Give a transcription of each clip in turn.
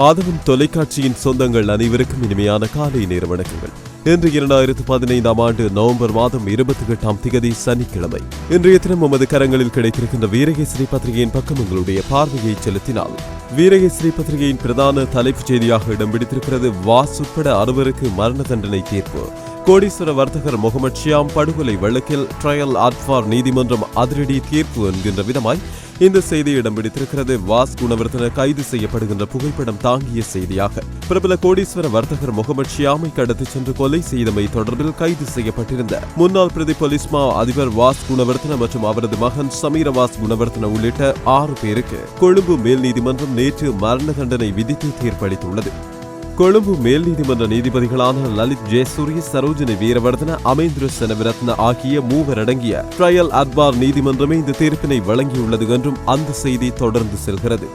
ஆதவன் தொலைக்காட்சியின் சொந்தங்கள் அனைவருக்கும் இனிமையான காலை நேர வணக்கங்கள். இன்று 2015 ஆண்டு நவம்பர் மாதம் 28ஆம் திகதி சனிக்கிழமை. இன்றைய தினம் நமது கரங்களில் கிடைத்திருக்கின்ற வீரகேசரி பத்திரிகையின் பக்கம் உங்களுடைய பார்வையை செலுத்தினால், வீரகேசரி பத்திரிகையின் பிரதான தலைப்புச் செய்தியாக இடம் பிடித்திருக்கிறது வாஸ் உட்பட 6 மரண தண்டனை தீர்ப்பு. கோடீஸ்வர வர்த்தகர் முகமது ஷியாம் படுகொலை வழக்கில் ட்ரையல் அட்வார் நீதிமன்றம் அதிரடி தீர்ப்பு என்கின்ற விதமாய் இந்த செய்தி இடம் பிடித்திருக்கிறது. வாஸ் குணவர்த்தன கைது செய்யப்படுகின்ற புகைப்படம் தாங்கிய செய்தியாக பிரபல கோடீஸ்வர வர்த்தகர் முகமது ஷியாமை கடத்தி சென்று கொலை செய்தமை தொடர்பில் கைது செய்யப்பட்டிருந்த முன்னாள் பிரதி போலீஸ் மா அதிபர் வாஸ் குணவர்த்தன மற்றும் அவரது மகன் சமீர வாஸ் குணவர்த்தன உள்ளிட்ட 6 பேருக்கு கொழும்பு மேல் நீதிமன்றம் நேற்று மரண தண்டனை விதித்து தீர்ப்பளித்துள்ளது. கொழும்பு மேல் நீதிமன்ற நீதிபதிகளான லலித் ஜெயசூரிய, சரோஜினி வீரவர்தன, அமேந்திர செனவிரத்ன ஆகிய 3 அடங்கிய ட்ரையல் அட்வார் நீதிமன்றமே இந்த தீர்ப்பினை வழங்கியுள்ளது என்றும் அந்த செய்தி தொடர்ந்து செல்கிறது.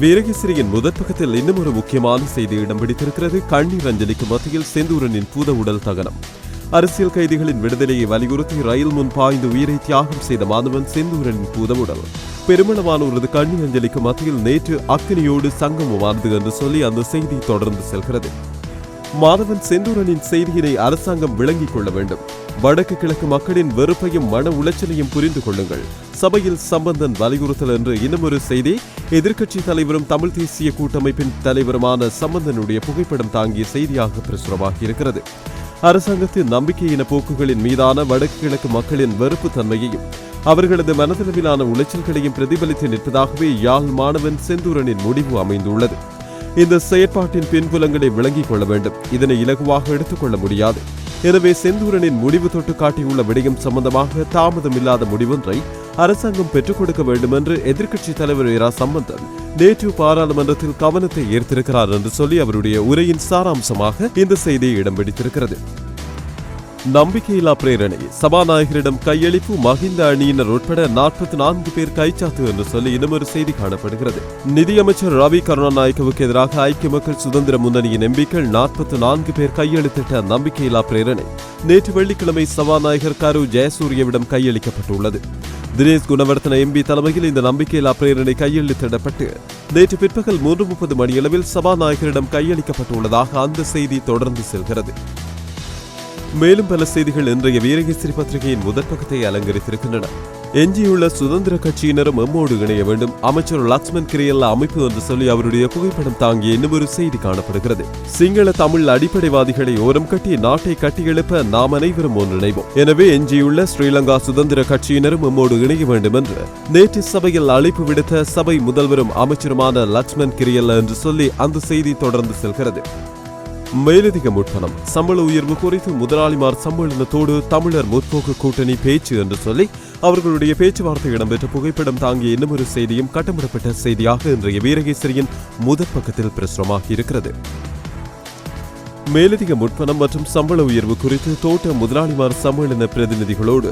வீரகேசரியின் முதற் பக்கத்தில் இன்னும் ஒரு முக்கியமான செய்தி இடம் பிடித்திருக்கிறது. கண்ணீர் அஞ்சலிக்கு மத்தியில் செந்தூரனின் பூத உடல் தகனம். அரசியல் கைதிகளின் விடுதலையை வலியுறுத்தி ரயில் முன் பாய்ந்து உயிரை தியாகம் செய்த மாணவன் செந்தூரனின் பூத உடல் பெருமளவானோரது கண்ணீர் அஞ்சலிக்கு மத்தியில் நேற்று அக்கினியோடு சங்கமமானது என்று சொல்லி அந்த செய்தி தொடர்ந்து செல்கிறது. மாணவன் செந்தூரனின் செய்தியினை அரசாங்கம் விளங்கிக் கொள்ள வேண்டும். வடக்கு கிழக்கு மக்களின் வெறுப்பையும் மன உளைச்சலையும் புரிந்து கொள்ளுங்கள். சபையில் சம்பந்தன் வலியுறுத்தல் என்று இன்னும் ஒரு செய்தி. எதிர்க்கட்சி தலைவரும் தமிழ் தேசிய கூட்டமைப்பின் தலைவருமான சம்பந்தனுடைய புகைப்படம் தாங்கிய செய்தியாக பிரசுரமாகி இருக்கிறது. அரசாங்கத்தின் நம்பிக்கையின போக்குகளின் மீதான வடக்கு கிழக்கு மக்களின் வெறுப்பு தன்மையையும் அவர்களது மனதளவிலான உளைச்சல்களையும் பிரதிபலித்து நிற்பதாகவே யாழ் மாணவன் செந்தூரனின் முடிவு அமைந்துள்ளது. இந்த செயற்பாட்டின் பின்புலங்களை விளங்கிக் கொள்ள வேண்டும். இதனை இலகுவாக எடுத்துக்கொள்ள முடியாது. எனவே செந்தூரனின் முடிவு தொட்டு காட்டியுள்ள விடயம் சம்பந்தமாக தாமதமில்லாத முடிவொன்றை அரசாங்கம் பெற்றுக் கொடுக்க வேண்டும் என்று எதிர்க்கட்சி தலைவர் இரா சம்பந்தன் நேற்று பாராளுமன்றத்தில் கவனத்தை ஈர்த்திருக்கிறார் என்று சொல்லி அவருடைய உரையின் சாராம்சமாக இந்த செய்தியை இடம் பிடித்திருக்கிறது. நம்பிக்கையில்லா பிரேரணை, சபாநாயகரிடம் கையளிப்பு, மஹிந்த அணியினர் உட்பட 44 பேர் கைச்சாத்து என்று சொல்லி இன்னும் செய்தி காணப்படுகிறது. நிதியமைச்சர் ரவி கருணாநாயக்கவுக்கு எதிராக ஐக்கிய மக்கள் சுதந்திர முன்னணியின் எம்பிக்கள் 44 பேர் கையெழுத்திட்ட நம்பிக்கையில்லா பிரேரணை நேற்று வெள்ளிக்கிழமை சபாநாயகர் கரு ஜெயசூரியவிடம் கையளிக்கப்பட்டுள்ளது. தினேஷ் குணவர்த்தன எம்பி தலைமையில் இந்த நம்பிக்கையில்லா பிரேரணை கையெழுத்திடப்பட்டு நேற்று பிற்பகல் 3:30 மணியளவில் சபாநாயகரிடம் கையளிக்கப்பட்டுள்ளதாக அந்த செய்தி தொடர்ந்து செல்கிறது. மேலும் பல செய்திகள் இன்றைய வீரகேசரி பத்திரிகையின் முதற் பக்கத்தை அலங்கரித்திருக்கின்றன. எஞ்சியுள்ள சுதந்திர கட்சியினரும் எம்மோடு இணைய வேண்டும். அமைச்சர் லக்ஷ்மன் கிரியல்ல அமைப்பு என்று சொல்லி அவருடைய புகைப்படம் தாங்கிய இன்னும் ஒரு செய்தி காணப்படுகிறது. சிங்கள தமிழ் அடிப்படைவாதிகளை ஓரம் கட்டி நாட்டை கட்டியெழுப்ப நாம் அனைவரும் ஒன்றிணைவோம். எனவே எஞ்சியுள்ள ஸ்ரீலங்கா சுதந்திர கட்சியினரும் எம்மோடு இணைய வேண்டும் என்று நேற்று சபையில் அழைப்பு விடுத்த சபை முதல்வரும் அமைச்சருமான லக்ஷ்மன் கிரியல்ல என்று சொல்லி அந்த செய்தி தொடர்ந்து செல்கிறது. மேலதிக முற்பணம், சம்பள உயர்வு குறித்து முதலாளிமார் சம்மேளனத்தோடு தமிழர் முற்போக்கு கூட்டணி பேச்சு என்று சொல்லி அவர்களுடைய பேச்சுவார்த்தை இடம்பெற்ற புகைப்படம் தாங்கிய இன்னும் ஒரு செய்தியும் கட்டமிடப்பட்ட செய்தியாக இன்றைய வீரகேசரியின் முதற் பக்கத்தில் பிரசுரமாகி இருக்கிறது. மேலதிக முற்பணம் மற்றும் சம்பள உயர்வு குறித்து தோட்ட முதலாளிமார் சம்மேளன பிரதிநிதிகளோடு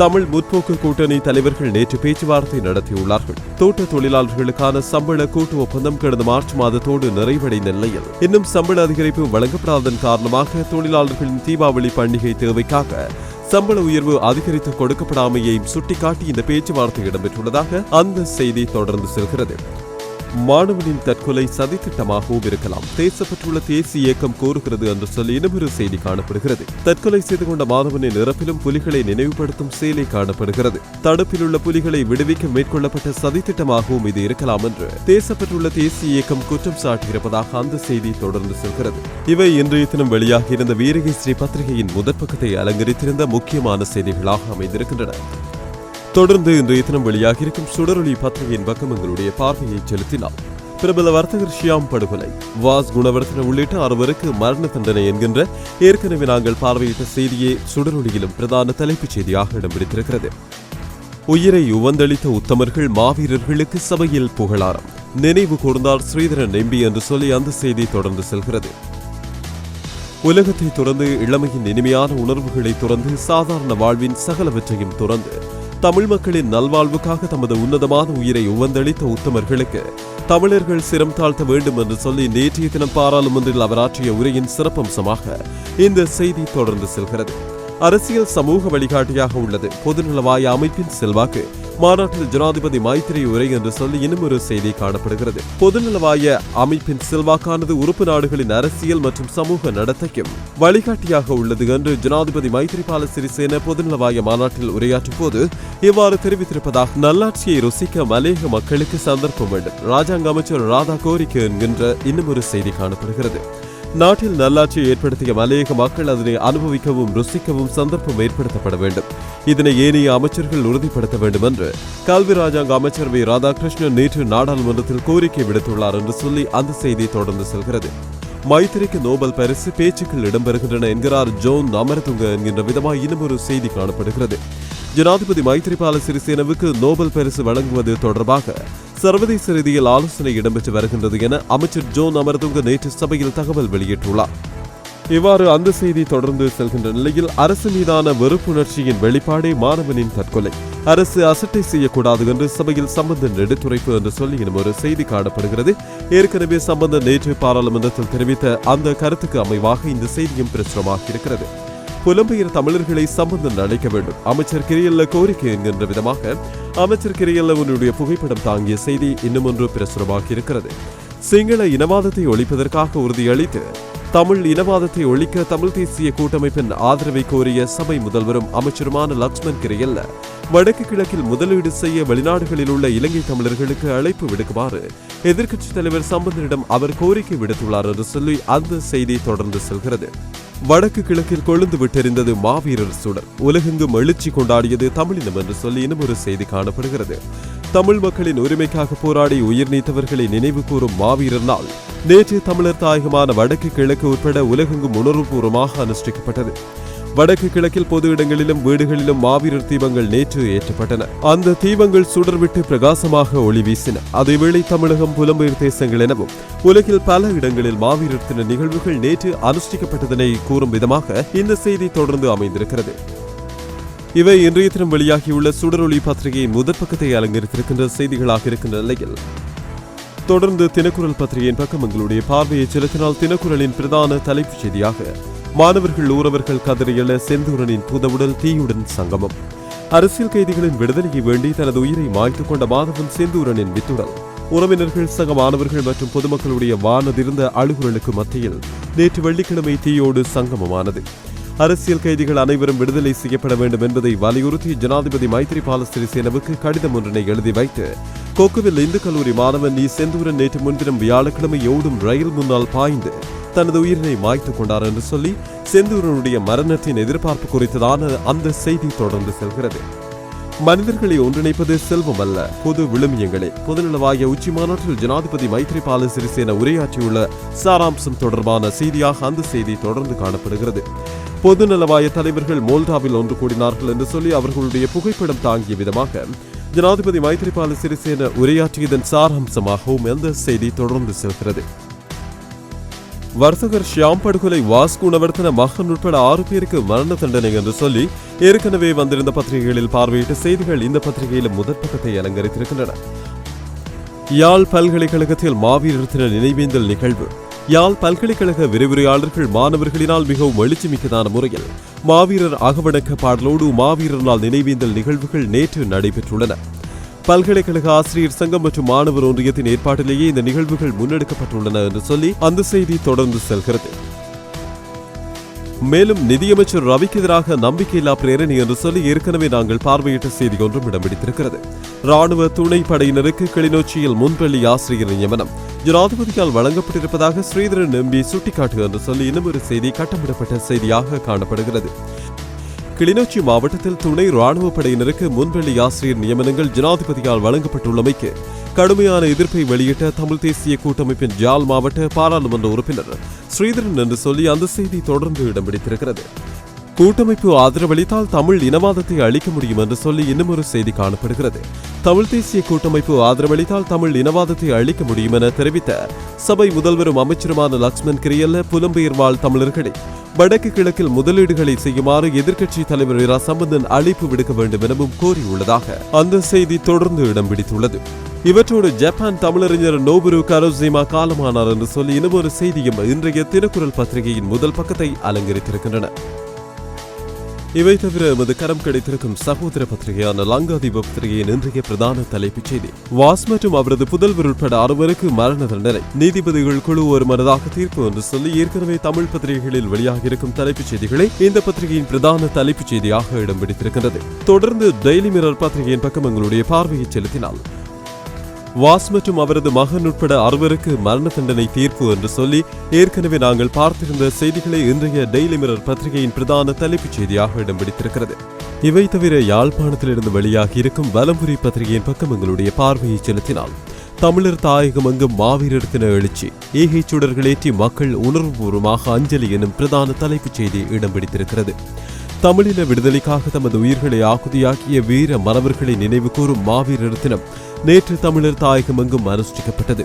தமிழ் முற்போக்கு கூட்டணி தலைவர்கள் நேற்று பேச்சுவார்த்தை நடத்தியுள்ளார்கள். தோட்ட தொழிலாளர்களுக்கான சம்பள கூட்டு ஒப்பந்தம் கடந்த மார்ச் மாதத்தோடு நிறைவடைந்த நிலையில் இன்னும் சம்பள அதிகரிப்பு வழங்கப்படாததன் காரணமாக தொழிலாளர்களின் தீபாவளி பண்டிகை தேவைக்காக சம்பள உயர்வு அதிகரித்து கொடுக்கப்படாமையையும் சுட்டிக்காட்டி இந்த பேச்சுவார்த்தை இடம்பெற்றுள்ளதாக அந்த செய்தி தொடர்ந்து செல்கிறது. மாணவனின் தற்கொலை சதித்திட்டமாகவும் இருக்கலாம், தேசப்பற்றுள்ள தேசிய இயக்கம் கோருகிறது என்று சொல்லி இன்னொரு செய்தி காணப்படுகிறது. தற்கொலை செய்து கொண்ட மாணவனின் இறப்பிலும் புலிகளை நினைவுபடுத்தும் செயலை காணப்படுகிறது. தடுப்பில் உள்ள புலிகளை விடுவிக்க மேற்கொள்ளப்பட்ட சதித்திட்டமாகவும் இது இருக்கலாம் என்று தேசப்பற்றுள்ள தேசிய இயக்கம் குற்றம் சாட்டியிருப்பதாக அந்த செய்தி தொடர்ந்து செல்கிறது. இவை இன்றைய தினம் வெளியாகியிருந்த வீரகேசரி பத்திரிகையின் முதற் பக்கத்தை அலங்கரித்திருந்த முக்கியமான செய்திகளாக அமைந்திருக்கின்றன. தொடர்ந்து இன்றைய தினம் வெளியாகியிருக்கும் சுடரொளி பத்திரிகையின் பக்கம் எங்களுடைய பார்வையை செலுத்தினால், பிரபல வர்த்தகர் ஷியாம் படுகொலை, வாஸ் குணவர்த்தன உள்ளிட்ட 6 மரண தண்டனை என்கின்ற ஏற்கனவே நாங்கள் பார்வையிட்ட செய்தியே சுடரொளியிலும் பிரதான தலைப்புச் செய்தியாக இடம் பிடித்திருக்கிறது. உயிரை உவந்தளித்த உத்தமர்கள் மாவீரர்களுக்கு சபையில் புகழாரம், நினைவு கூர்ந்தார் ஸ்ரீதரன் எம்பி என்று சொல்லி அந்த செய்தி தொடர்ந்து செல்கிறது. உலகத்தை துறந்து, இளமையின் இனிமையான உணர்வுகளை துறந்து, சாதாரண வாழ்வின் சகலவற்றையும் துறந்து தமிழ் மக்களின் நல்வாழ்வுக்காக தமது உன்னதமான உயிரை உவந்தளித்த உத்தமர்களுக்கு தமிழர்கள் சிரம் தாழ்த்த வேண்டும் என்று சொல்லி நேற்றைய தினம் பாராளுமன்றில் அவர் ஆற்றிய உரையின் சிறப்பம்சமாக இந்த செய்தி தொடர்ந்து செல்கிறது. அரசியல் சமூக வழிகாட்டியாக உள்ளது பொதுநலவாய அமைப்பின் செல்வாக்கு. மாநாட்டில் ஜனாதிபதி மைத்திரி உரை என்று சொல்லி இன்னும் ஒரு செய்தி காணப்படுகிறது. பொதுநலவாய அமைப்பின் செல்வாக்கானது உறுப்பு நாடுகளின் அரசியல் மற்றும் சமூக நடத்தைக்கும் வழிகாட்டியாக உள்ளது என்று ஜனாதிபதி மைத்திரிபால சிறிசேன பொதுநலவாய மாநாட்டில் உரையாற்றும் போது இவ்வாறு தெரிவித்திருப்பதாக நல்லாட்சியை ருசிக்க மலையக மக்களுக்கு சந்தர்ப்பம் வேண்டும் ராஜாங்க அமைச்சர் ராதா கோரிக்கை என்கின்ற இன்னும் ஒரு செய்தி காணப்படுகிறது. நாட்டில் நல்லாட்சியை ஏற்படுத்திய மலையக மக்கள் அதனை அனுபவிக்கவும் ருசிக்கவும் சந்தர்ப்பம் ஏற்படுத்தப்பட வேண்டும். இதனை ஏனைய அமைச்சர்கள் உறுதிப்படுத்த வேண்டும் என்று கல்வி ராஜாங்க அமைச்சர் வி ராதாகிருஷ்ணன் நேற்று நாடாளுமன்றத்தில் கோரிக்கை விடுத்துள்ளார் என்று சொல்லி அந்த செய்தி தொடர்ந்து செல்கிறது. மைத்திரிக்கு நோபல் பரிசு பேச்சுக்கள் இடம்பெறுகின்றன என்கிறார் ஜோன் அமரதுங்க என்கின்ற விதமாய் இன்னும் ஒரு செய்தி காணப்படுகிறது. ஜனாதிபதி மைத்திரிபால சிறிசேனவுக்கு நோபல் பரிசு வழங்குவது தொடர்பாக சர்வதேச ரீதியில் ஆலோசனை இடம்பெற்று வருகின்றது என அமைச்சர் ஜோன் அமரதுங்க நேற்று சபையில் தகவல் வெளியிட்டுள்ளார். இவ்வாறு அந்த செய்தி தொடர்ந்து செல்கின்ற நிலையில் அரசு மீதான வெறுப்புணர்ச்சியின் வெளிப்பாடே மாணவனின் தற்கொலை. அரசு அசட்டை செய்யக்கூடாது என்று சபையில் சம்பந்தன் எடுத்துரைப்பு என்று சொல்லி இன்னும் ஒரு செய்தி காணப்படுகிறது. ஏற்கனவே சம்பந்தன் நேற்று பாராளுமன்றத்தில் தெரிவித்த அந்த கருத்துக்கு அமைவாக இந்த செய்தியும் பிரசுரமாக இருக்கிறது. புலம்பெயர் தமிழர்களை சம்பந்தன் அழைக்க வேண்டும் அமைச்சர் கிரியல்ல கோரிக்கை என்கின்ற விதமாக அமைச்சர் கிரியல்லவனுடைய புகைப்படம் தாங்கிய செய்தி இன்னும் ஒன்று பிரசுரமாக இருக்கிறது. சிங்கள இனவாதத்தை ஒழிப்பதற்காக உறுதியளித்து தமிழ் இனவாதத்தை ஒழிக்க தமிழ் தேசிய கூட்டமைப்பின் ஆதரவை கோரிய சபை முதல்வரும் அமைச்சருமான லக்ஷ்மன் கிரியல்ல வடக்கு கிழக்கில் முதலீடு செய்ய வெளிநாடுகளில் உள்ள இலங்கை தமிழர்களுக்கு அழைப்பு விடுக்குமாறு எதிர்க்கட்சித் தலைவர் சம்பந்தனிடம் அவர் கோரிக்கை விடுத்துள்ளார் என்று சொல்லி அந்த செய்தி தொடர்ந்து செல்கிறது. வடக்கு கிழக்கில் கொழுந்து விட்டெறிந்தது மாவீரர் சுடர். உலகெங்கும் எழுச்சி கொண்டாடியது தமிழினம் என்று சொல்லி இன்னும் ஒரு செய்தி காணப்படுகிறது. தமிழ் மக்களின் உரிமைக்காக போராடி உயிர் நீத்தவர்களை நினைவு கூறும் மாவீரர் நாள் நேற்று தமிழர் தாயகமான வடக்கு கிழக்கு உட்பட உலகெங்கும் உணர்வுபூர்வமாக அனுஷ்டிக்கப்பட்டது. வடக்கு கிழக்கில் பொது இடங்களிலும் வீடுகளிலும் மாவீரர் தீபங்கள் நேற்று ஏற்றப்பட்டன. அந்த தீபங்கள் சுடர்விட்டு பிரகாசமாக ஒளி வீசின. அதேவேளை தமிழகம் புலம்பெயர் தேசங்கள் எனவும் உலகில் பல இடங்களில் மாவீரர் தின நிகழ்வுகள் நேற்று அனுஷ்டிக்கப்பட்டதனை கூறும் விதமாக இந்த செய்தி தொடர்ந்து அமைந்திருக்கிறது. இவை இன்றைய தினம் வெளியாகியுள்ள சுடரொளி பத்திரிகையின் முதற் பக்கத்தை அலங்கரித்திருக்கின்ற செய்திகளாக இருக்கின்ற நிலையில் தொடர்ந்து தினக்குரல் பத்திரிகையின் பக்கம் எங்களுடைய பார்வையை செலுத்தினால் தினக்குரலின் பிரதான தலைப்புச் செய்தியாக மாணவர்கள் ஊரவர்கள் கதறியல செந்தூரனின் புதவுடல் தீயுடன் சங்கமம். அரசியல் கைதிகளின் விடுதலையை வேண்டி தனது உயிரை மாய்த்துக் கொண்ட மாணவன் செந்தூரனின் வித்துடல் உறவினர்கள் சக மாணவர்கள் மற்றும் பொதுமக்களுடைய வானதிருந்த அழுகுரலுக்கு மத்தியில் நேற்று வெள்ளிக்கிழமை தீயோடு சங்கமமானது. அரசியல் கைதிகள் அனைவரும் விடுதலை செய்யப்பட வேண்டும் என்பதை வலியுறுத்தி ஜனாதிபதி மைத்திரிபால சிறிசேனவுக்கு கடிதம் ஒன்றினை எழுதி வைத்து கொக்குவில் இந்து கல்லூரி மாணவன் செந்தூரன் நேற்று முன்தினம் வியாழக்கிழமை ஓடும் ரயில் முன்னால் பாய்ந்து தனது உயிரினை மாய்த்துக் கொண்டார் என்று சொல்லி செந்தூரனுடைய மரணத்தின் எதிர்பார்ப்பு குறித்ததான அந்த செய்தி தொடர்ந்து செல்கிறது. மனிதர்களை ஒன்றிணைப்பது செல்வம் அல்ல, பொது விழுமியங்களே. பொதுநலவாய உச்சி மாநாட்டில் ஜனாதிபதி மைத்திரிபால சிறிசேன உரையாற்றியுள்ள சாராம்சம் தொடர்பான செய்தியாக அந்த செய்தி தொடர்ந்து காணப்படுகிறது. பொதுநலவாய தலைவர்கள் மோல்டாவில் ஒன்று கூடினார்கள் என்று சொல்லி அவர்களுடைய புகைப்படம் தாங்கிய விதமாக ஜனாதிபதி மைத்திரிபால சிறிசேன உரையாற்றியதன் சாராம்சமாகவும் அந்த செய்தி தொடர்ந்து செல்கிறது. வர்த்தகர் ஷியாம் படுகொலை வாஸ்கு நவர்த்தன மகன் உட்பட 6 பேருக்கு மரண தண்டனை என்று சொல்லி ஏற்கனவே வந்திருந்த பத்திரிகைகளில் பார்வையிட்ட செய்திகள் இந்த பத்திரிகையிலும் முதற் பக்கத்தை அலங்கரித்திருக்கின்றன. யாழ் பல்கலைக்கழகத்தில் மாவீரர் தின நினைவேந்தல் நிகழ்வு. யாழ் பல்கலைக்கழக விரிவுரையாளர்கள் மாணவர்களினால் மிகவும் எழுச்சிமிக்கதான முறையில் மாவீரர் அகவணக்க பாடலோடு மாவீரர் நாள் நினைவேந்தல் நிகழ்வுகள் நேற்று நடைபெற்றுள்ளன. பல்கலைக்கழக ஆசிரியர் சங்கம் மற்றும் மாணவர் ஒன்றியத்தின் ஏற்பாட்டிலேயே இந்த நிகழ்வுகள் முன்னெடுக்கப்பட்டுள்ளன என்று சொல்லி அந்த செய்தி தொடர்ந்து செல்கிறது. மேலும் நிதியமைச்சர் ரவிக்கு எதிராக நம்பிக்கையில்லா பிரேரணை என்று சொல்லி ஏற்கனவே நாங்கள் பார்வையிட்ட செய்தி ஒன்றும் இடம் பிடித்திருக்கிறது. ராணுவ துணை படையினருக்கு கிளிநொச்சியில் முன்பள்ளி ஆசிரியர் நியமனம் ஜனாதிபதியால் வழங்கப்பட்டிருப்பதாக ஸ்ரீதரன் எம்பி சுட்டிக்காட்டு என்று சொல்லி இன்னும் ஒரு செய்தி கட்டமிடப்பட்ட செய்தியாக காணப்படுகிறது. கிளிநொச்சி மாவட்டத்தில் துணை ராணுவ படையினருக்கு முன்பள்ளி ஆசிரியர் நியமனங்கள் ஜனாதிபதியால் வழங்கப்பட்டுள்ளமைக்கு கடுமையான எதிர்ப்பை வெளியிட்ட தமிழ் தேசிய கூட்டமைப்பின் ஜாழ் மாவட்ட பாராளுமன்ற உறுப்பினர் ஸ்ரீதரன் என்று சொல்லி அந்த செய்தி தொடர்ந்து இடம் பிடித்திருக்கிறது. கூட்டமைப்பு ஆதரவளித்தால் தமிழ் இனவாதத்தை அழிக்க முடியும் என்று சொல்லி இன்னும் ஒரு செய்தி காணப்படுகிறது. தமிழ் தேசிய கூட்டமைப்பு ஆதரவளித்தால் தமிழ் இனவாதத்தை அழிக்க முடியும் என தெரிவித்த சபை முதல்வரும் அமைச்சருமான லக்ஷ்மன் கிரியல்ல புலம்பெயர் வாழ் தமிழர்களை வடக்கு கிழக்கில் முதலீடுகளை செய்யுமாறு எதிர்க்கட்சி தலைவர் இரா சம்பந்தன் அழைப்பு விடுக்க வேண்டும் எனவும் கோரியுள்ளதாக அந்த செய்தி தொடர்ந்து இடம் பிடித்துள்ளது. இவற்றோடு ஜப்பான் தமிழறிஞர் நோபுரு கரோசிமா காலமானார் என்று சொல்லி இன்னும் ஒரு செய்தியும் இன்றைய தினக்குரல் பத்திரிகையின் முதல் பக்கத்தை அலங்கரித்திருக்கின்றன. இவை தவிர எமது கரம் கிடைத்திருக்கும் சகோதர பத்திரிகையான லங்காதீப பத்திரிகையின் இன்றைய பிரதான தலைப்புச் செய்தி. வாஸ் மற்றும் அவரது புதல்வர் உட்பட 6 மரண தண்டனை, நீதிபதிகள் குழு ஒரு மனதாக தீர்ப்பு என்று சொல்லி ஏற்கனவே தமிழ் பத்திரிகைகளில் வெளியாகியிருக்கும் தலைப்புச் செய்திகளை இந்த பத்திரிகையின் பிரதான தலைப்புச் செய்தியாக இடம் பிடித்திருக்கின்றது. தொடர்ந்து டெய்லி மிரர் பத்திரிகையின் பக்கம் எங்களுடைய பார்வையை செலுத்தினால், வாஸ் மற்றும் அவரது மகன் உட்பட 6 மரண தண்டனை தீர்ப்பு என்று சொல்லி ஏற்கனவே நாங்கள் பார்த்திருந்த செய்திகளை இன்றைய டெய்லி மிரர் பத்திரிகையின் பிரதான தலைப்புச் செய்தியாக இடம் பிடித்திருக்கிறது. இவை தவிர யாழ்ப்பாணத்திலிருந்து வெளியாகி இருக்கும் வலம்புரி பத்திரிகையின் பக்கம் எங்களுடைய பார்வையை செலுத்தினால், தமிழர் தாயகம் அங்கும் மாவீரர் தின எழுச்சி, ஈகை சுடர்களேற்றி மக்கள் உணர்வுபூர்வமாக அஞ்சலி எனும் பிரதான தலைப்புச் செய்தி இடம் பிடித்திருக்கிறது. தமிழின விடுதலைக்காக தமது உயிர்களை ஆகுதியாக்கிய வீர மறவர்களை நினைவு கூறும் மாவீரர் தினம் நேற்று தமிழர் தாயகம் எங்கும் அனுஷ்டிக்கப்பட்டது.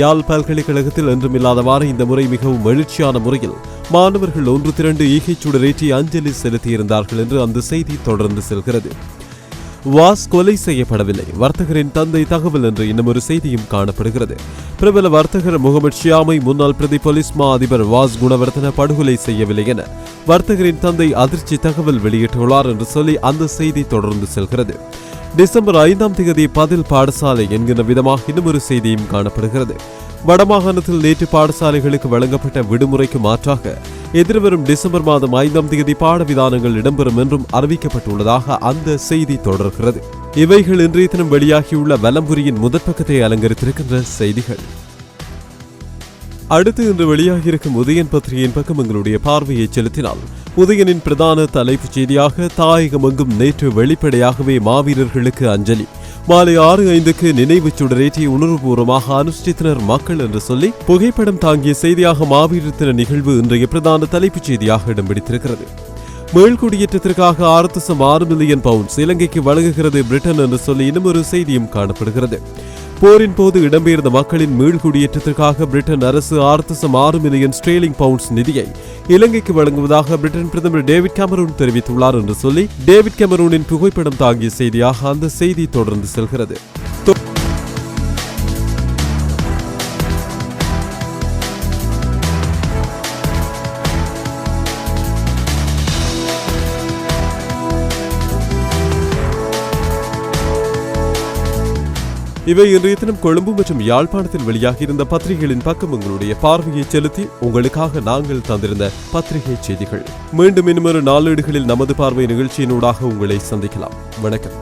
யாழ் பல்கலைக்கழகத்தில் என்றுமில்லாதவாறு இந்த முறை மிகவும் எழுச்சியான முறையில் மாணவர்கள் ஒன்று திரண்டு ஈகைச் சுடரேற்றி அஞ்சலி செலுத்தியிருந்தார்கள் என்று அந்த செய்தி தொடர்ந்து செல்கிறது. வாஸ் கொலை செய்யப்படவில்லை, வர்த்தகரின் தந்தை தகவல் என்று இன்னும் ஒரு செய்தியும் காணப்படுகிறது. பிரபல வர்த்தகர் முகமது ஷியாமை முன்னாள் பிரதி போலீஸ் மா அதிபர் வாஸ் குணவர்தன படுகொலை செய்யவில்லை என வர்த்தகரின் தந்தை அதிர்ச்சி தகவல் வெளியிட்டுள்ளார் என்று சொல்லி அந்த செய்தி தொடர்ந்து செல்கிறது. டிசம்பர் 5ஆம் தேதி பதில் பாடசாலை என்கிற விதமாக இன்னும் ஒரு செய்தியும் காணப்படுகிறது. வடமாகாணத்தில் நேற்று பாடசாலைகளுக்கு வழங்கப்பட்ட விடுமுறைக்கு மாற்றாக எதிர்வரும் டிசம்பர் மாதம் 5ஆம் தேதி பாடவிதானங்கள் இடம்பெறும் என்றும் அறிவிக்கப்பட்டுள்ளதாக அந்த செய்தி தொடர்கிறது. இவைகள் இன்றைய தினம் வெளியாகியுள்ள வலம்புரியின் முதற்பக்கத்தை அலங்கரித்திருக்கின்ற செய்திகள். அடுத்து இன்று வெளியாகியிருக்கும் உதயன் பத்திரிகையின் பக்கம் எங்களுடைய பார்வையை செலுத்தினால், உதயனின் பிரதான தலைப்புச் செய்தியாக தாயகம் எங்கும் நேற்று வெளிப்படையாகவே மாவீரர்களுக்கு அஞ்சலி, மாலை 6:05க்கு நினைவு சுடரேற்றி உணர்வுபூர்வமாக அனுஷ்டித்தனர் மக்கள் என்று சொல்லி புகைப்படம் தாங்கிய செய்தியாக மாவீரர் தின நிகழ்வு இன்றைய பிரதான தலைப்புச் செய்தியாக இடம் பிடித்திருக்கிறது. மேல்குடியேற்றத்திற்காக 6.6 மில்லியன் பவுண்ட்ஸ் இலங்கைக்கு வழங்குகிறது பிரிட்டன் என்று சொல்லி இன்னும் ஒரு செய்தியும் காணப்படுகிறது. போரின் போது இடம்பெயர்ந்த மக்களின் மீள்குடியேற்றத்திற்காக பிரிட்டன் அரசு 6.6 மில்லியன் ஸ்ட்ரேலிங் பவுண்ட்ஸ் நிதியை இலங்கைக்கு வழங்குவதாக பிரிட்டன் பிரதமர் டேவிட் கேமரூன் தெரிவித்துள்ளார் என்று சொல்லி டேவிட் கேமரூனின் புகைப்படம் தாங்கிய செய்தியாக அந்த செய்தி தொடர்ந்து செல்கிறது. இவை இன்றைய தினம் கொழும்பு மற்றும் யாழ்ப்பாணத்தில் வெளியாகியிருந்த பத்திரிகைகளின் பக்கம் உங்களுடைய பார்வையை செலுத்தி உங்களுக்காக நாங்கள் தந்திருந்த பத்திரிகை செய்திகள். மீண்டும் இன்னும் ஒரு நாளேடுகளில் நமது பார்வை நிகழ்ச்சியினூடாக உங்களை சந்திக்கலாம். வணக்கம்.